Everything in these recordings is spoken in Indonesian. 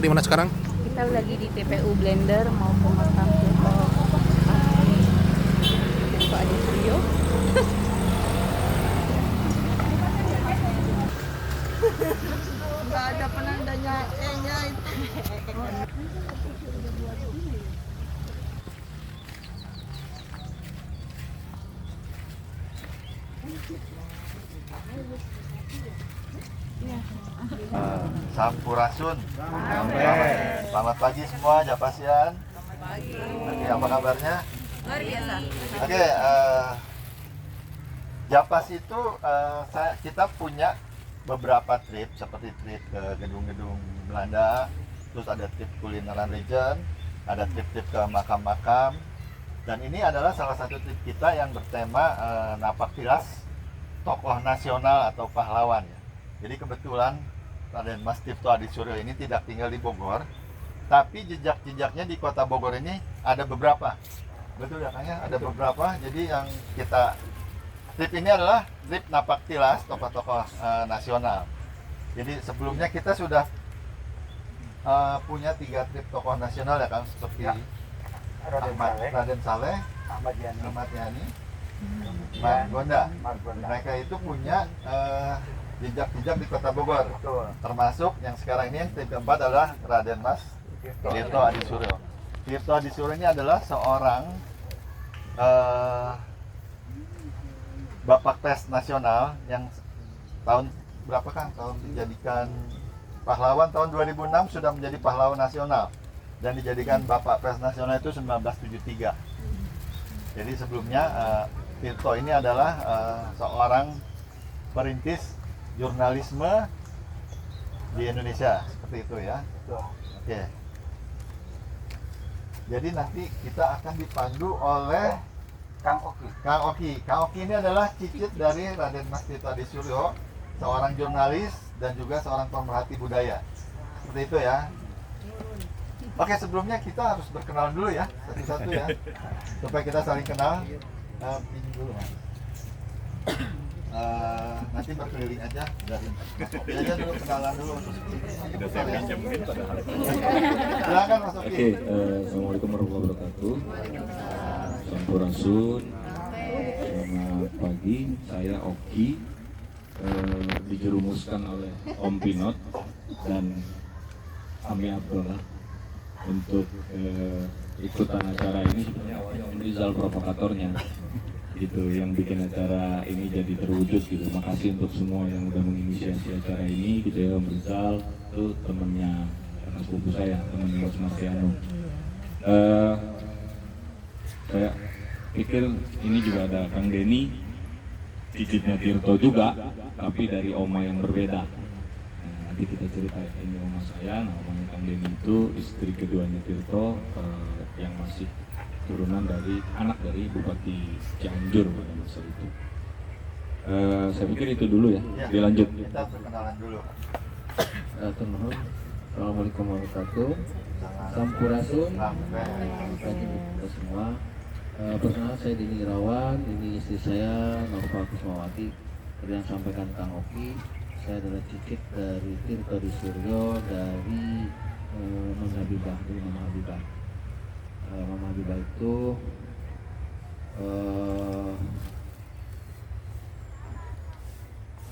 Kita di mana sekarang? Kita lagi di TPU Blender mau ke makam Tirto Adi Suryo. Nggak ada penandanya E-nya itu. Sampurasun. Selamat pagi semua, Japasian. Oke, apa kabarnya? Luar biasa. Oke, Japas itu kita punya beberapa trip seperti trip ke gedung-gedung Belanda, terus ada trip kulineran region, ada trip-trip ke makam-makam, dan ini adalah salah satu trip kita yang bertema napak tilas tokoh nasional atau pahlawan. Jadi kebetulan Raden Mas Tirto Adi Suryo ini tidak tinggal di Bogor, tapi jejak-jejaknya di kota Bogor ini ada beberapa. Betul ya, Kang? Ada beberapa. Jadi yang kita trip ini adalah trip napak tilas tokoh-tokoh nasional. Jadi sebelumnya kita sudah punya 3 trip tokoh nasional ya, Kang, seperti ya. Raden Saleh, Ahmad Yani, Margonda. Mereka itu punya jejak-jejak di kota Bogor. Betul. Termasuk yang sekarang ini yang trip keempat adalah Raden Mas Tirto Adi Suryo. Tirto Adi Suryo ini adalah seorang Bapak Pers Nasional yang tahun berapa, Kang? Tahun dijadikan pahlawan tahun 2006 sudah menjadi pahlawan nasional dan dijadikan Bapak Pers Nasional itu 1973. Jadi sebelumnya Tirto ini adalah seorang perintis jurnalisme di Indonesia, seperti itu ya. Oke. Jadi nanti kita akan dipandu oleh Kang Oki. Kang Oki ini adalah cicit dari Raden Mas Tirto Adi Suryo, seorang jurnalis dan juga seorang pemerhati budaya. Seperti itu ya. Oke, sebelumnya kita harus berkenalan dulu ya, satu-satu ya, supaya kita saling kenal. Ini dulu, Mas. Nanti berkeliling aja dari Mas Oki aja dulu, kenalan dulu. Silakan Mas Oki. Oke, assalamualaikum warahmatullahi wabarakatuh. Sampurasun. Selamat pagi, saya Oki. Dijerumuskan oleh Om Pinot dan Ami Abdullah untuk ikutan acara ini. Sebenarnya awalnya Om Rizal provokatornya, itu yang bikin acara ini jadi terwujud gitu. Makasih untuk semua yang udah menginisiasi acara ini gitu ya. Om Rizal itu temennya anak sepupu saya, temennya Mas Martiano. Saya pikir ini juga ada Kang Denny, cicitnya Tirto juga, tapi dari oma yang berbeda. Nah, nanti kita ceritain, ini oma saya, nah omanya Kang Denny itu istri keduanya Tirto, yang masih turunan dari anak dari Bupati Cianjur pada masa itu. Saya pikir itu dulu ya, dilanjut. Kita perkenalan dulu. Assalamualaikum warahmatullahi wabarakatuh. Sampurasun. Bagi kita semua. Perkenalkan, saya Dini Irawan, ini istri saya Nova Kusmawati. Seperti yang sampaikan Kang Oki, saya adalah cicit dari Tirto Adi Suryo dari Mama Habibah, dari Mama Habibah. Mama Habibah itu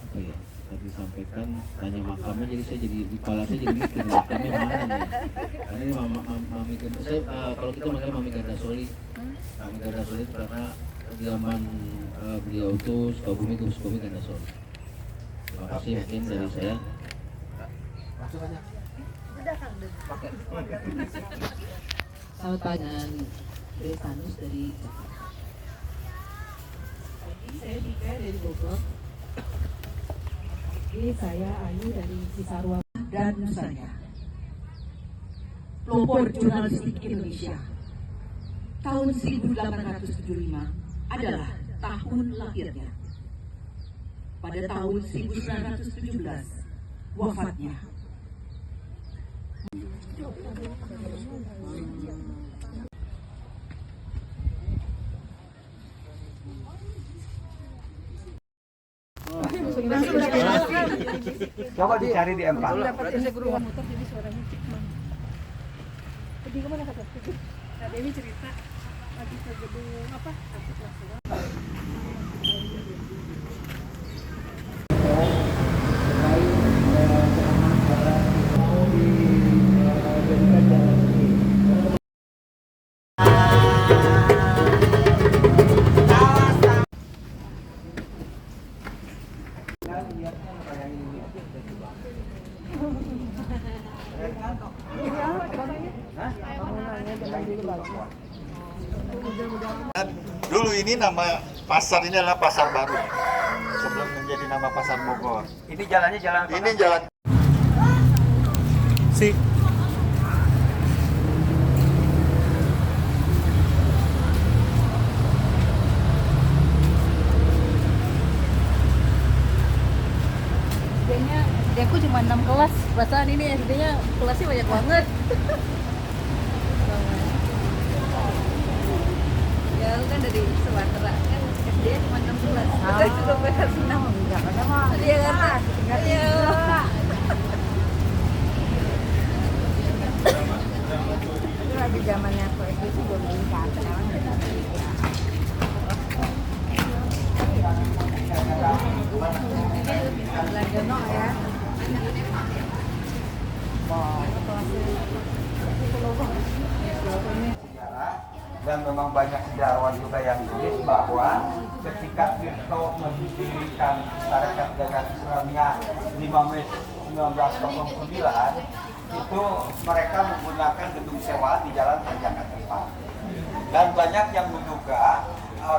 apa ya? Tadi disampaikan tanya makamnya, jadi saya jadi di kepala saya jadi mikir makamnya mana nih? Karena ini Mami Ganda, saya kalau kita manggil Mami Ganda Soli. Mami Ganda Soli itu karena zaman beliau itu Sukabumi Ganda Soli. Terima kasih mungkin dari saya. Langsung aja. Selamat pagi, dengan Desanus dari saya Dika dari Bogor. Ini saya Ayu dari Cisarua dan Nusanya. Pelopor jurnalistik Indonesia. Tahun 1875 adalah tahun lahirnya. Pada tahun 1917 wafatnya. Coba dicari di M4. Dapat ini guru motor jadi suaranya cik. Di kemana kata? Nah, ini cerita lagi ke gedung apa? Takut langsung. Dulu ini nama pasar ini adalah Pasar Baru sebelum menjadi nama Pasar Bogor. Ini jalannya jalan apa? Ini jalan SD-nya, SD aku cuma 6 kelas. Perasaan ini SD-nya kelasnya banyak banget. Ya lu kan dari Sumatera kan SD-nya cuma 6 kelas. Kita juga kelas 6. Jakarta mah. Iya kan? Iya. Itu lagi zamannya aku SD sih belum bisa. Sekarang udah bisa. Belanja no ya. Dan memang banyak sejarawan juga yang tulis bahwa ketika Tirto mendirikan Sarekat Dagang Islamiyah 5 Mei 1909 itu mereka menggunakan gedung sewa di Jalan Tanjakan 4. Dan banyak yang menduga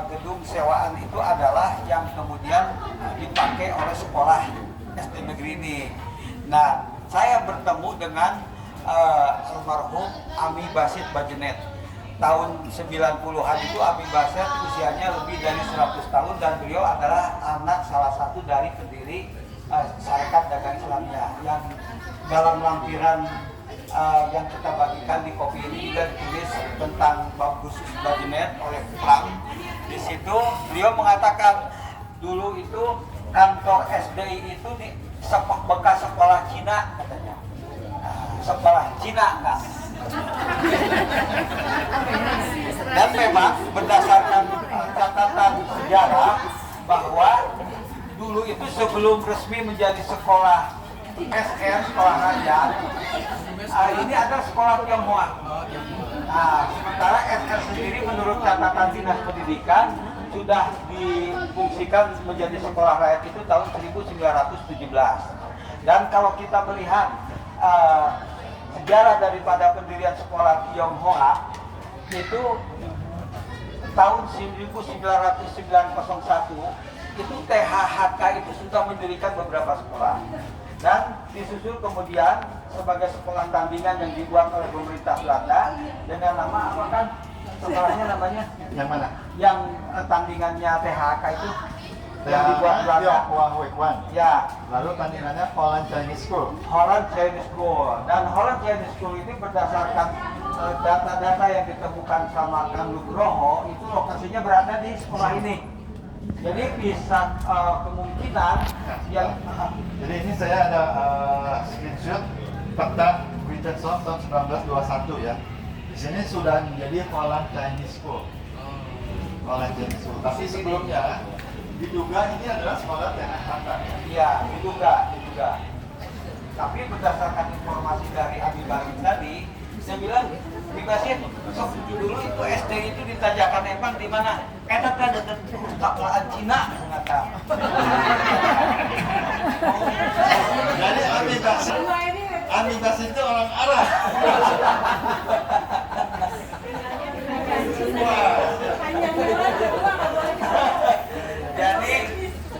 gedung sewaan itu adalah yang kemudian dipakai oleh sekolah SD negeri ini. Nah, saya bertemu dengan almarhum Ami Basit Bajenet. Tahun 90-an itu Ami Basit usianya lebih dari 100 tahun dan beliau adalah anak salah satu dari pendiri Sarekat Dagang Islamiyah yang dalam lampiran yang kita bagikan di kopi ini juga ditulis tentang Bagus Bajenet oleh Pram. Di situ beliau mengatakan dulu itu kantor SDI itu di bekas sekolah Cina katanya. Sekolah Cina enggak? Dan memang berdasarkan catatan sejarah bahwa dulu itu sebelum resmi menjadi sekolah SM, sekolah rakyat, ini adalah sekolah Tionghoa. Nah, sementara SM sendiri menurut catatan Dinas Pendidikan sudah difungsikan menjadi sekolah rakyat itu tahun 1917. Dan kalau kita melihat sejarah daripada pendirian sekolah Tionghoa itu tahun 1901 itu THHK itu sudah mendirikan beberapa sekolah dan disusul kemudian sebagai sekolah tandingan yang dibuat oleh pemerintah Belanda dengan nama apa kan sekolahnya namanya yang mana? Yang tandingannya THHK itu yang dibuat Belanda. Ya. Lalu tandingannya Holland Chinese School. Holland Chinese School. Dan Holland Chinese School ini berdasarkan data-data yang ditemukan sama Kang Nugroho itu lokasinya berada di sekolah ini. Jadi bisa kemungkinan yang Jadi ini saya ada screenshot peta Winchester tahun 1921 ya. Di sini sudah menjadi Holland Chinese School. Holland Chinese School. Tapi sebelumnya diduga ini adalah sekolah THHK. Iya, diduga. Tapi berdasarkan informasi dari Abi Barit tadi, saya bilang dibasin dulu itu SD itu di Tanjakan Empang di mana? Eta kan dekat perpustakaan Cina kata. Jadi Ami Basit itu orang Arab.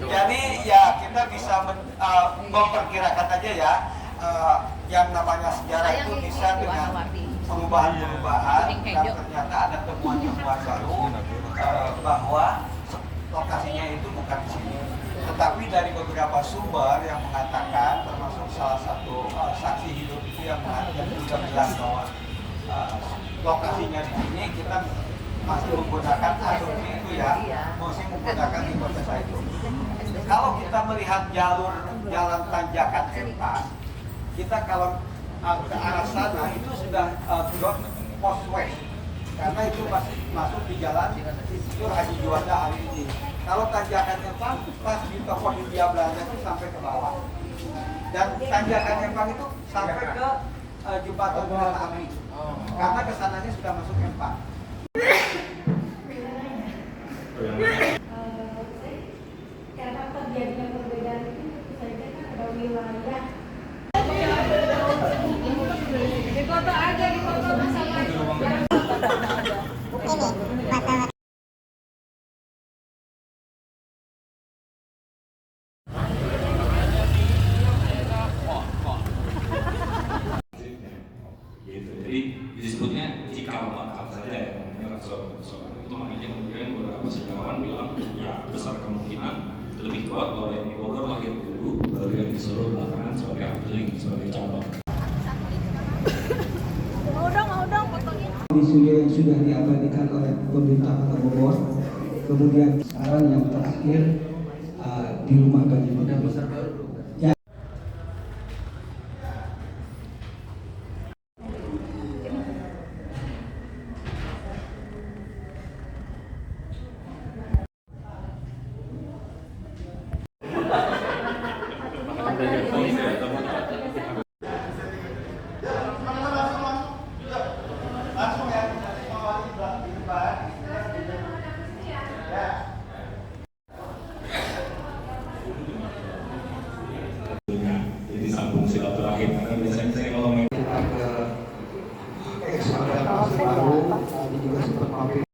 Jadi ya kita bisa memperkirakan aja ya yang namanya sejarah itu bisa dengan perubahan-perubahan dan ternyata ada temuan-temuan baru bahwa lokasinya itu bukan di sini. Tetapi dari beberapa sumber yang mengatakan termasuk salah satu saksi hidup itu yang juga bilang bahwa lokasinya di sini kita masih menggunakan asumsi itu ya, masih menggunakan hipotesa itu. Kalau kita melihat jalur jalan Tanjakan Empang, kita kalau ke arah sana itu sudah Pos West karena itu masih masuk di jalan Sur Haji Juanda hari ini. Kalau tanjakan Empang pas di toko Hindia Belanda itu sampai ke bawah, dan tanjakan Empang itu sampai ke jembatan kereta api karena kesananya sudah masuk Empang. Karena terjadinya perbedaan itu tentu saja kan ada wilayah. Di foto aja, di foto sama. Gitu. Jadi disebutnya cikal bakal saja ya, soal itu makanya kemudian beberapa sejarawan bilang ya besar kemungkinan lebih kuat kalau yang di Bogor lahir dulu, baru yang di Solo belakangan sebagai afdeling, sebagai cabang. Mau dong fotonya. Wisuda yang sudah diabadikan oleh pemerintah Kota Bogor, kemudian sekarang yang terakhir di rumah Gaji Besar baru. Ya. Jadi sambung silaturahim karena biasanya saya kalau main Kita ke baru, tadi juga sempat mampir